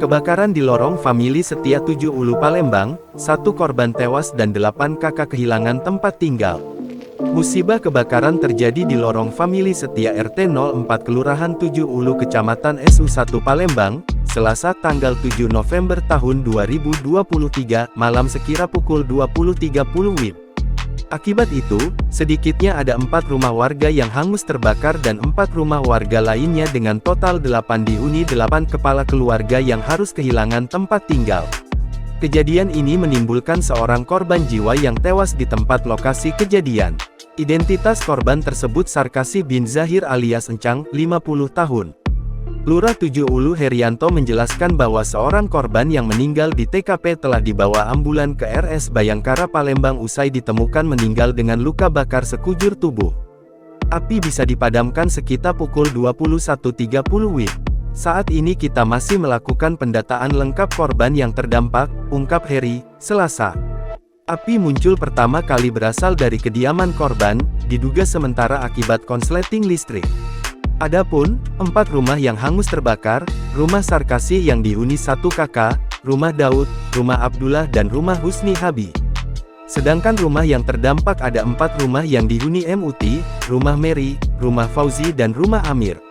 Kebakaran di lorong famili Setia 7 Ulu Palembang, 1 korban tewas dan 8 kakak kehilangan tempat tinggal. Musibah kebakaran terjadi di lorong famili Setia RT 04 Kelurahan 7 Ulu Kecamatan SU1 Palembang, Selasa tanggal 7 November tahun 2023, malam sekira pukul 20.30 WIB. Akibat itu, sedikitnya ada 4 rumah warga yang hangus terbakar dan 4 rumah warga lainnya dengan total 8 dihuni 8 kepala keluarga yang harus kehilangan tempat tinggal. Kejadian ini menimbulkan seorang korban jiwa yang tewas di tempat lokasi kejadian. Identitas korban tersebut Sarkasi bin Zahir alias Encang, 50 tahun. Lurah 7 Ulu Herianto menjelaskan bahwa seorang korban yang meninggal di TKP telah dibawa ambulan ke RS Bayangkara Palembang usai ditemukan meninggal dengan luka bakar sekujur tubuh. Api bisa dipadamkan sekitar pukul 21.30 WIB. Saat ini kita masih melakukan pendataan lengkap korban yang terdampak, ungkap Heri, Selasa. Api muncul pertama kali berasal dari kediaman korban, diduga sementara akibat konsleting listrik. Adapun 4 rumah yang hangus terbakar, rumah Sarkasi yang dihuni 1 kakak, rumah Daud, rumah Abdullah dan rumah Husni Habi. Sedangkan rumah yang terdampak ada 4 rumah yang dihuni Muti, rumah Mary, rumah Fauzi dan rumah Amir.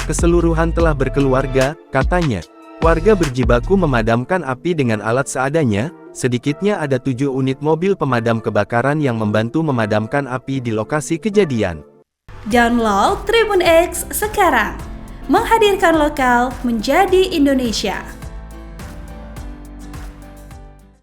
Keseluruhan telah berkeluarga, katanya. Warga berjibaku memadamkan api dengan alat seadanya, sedikitnya ada 7 unit mobil pemadam kebakaran yang membantu memadamkan api di lokasi kejadian. Download Tribun X sekarang, menghadirkan lokal menjadi Indonesia.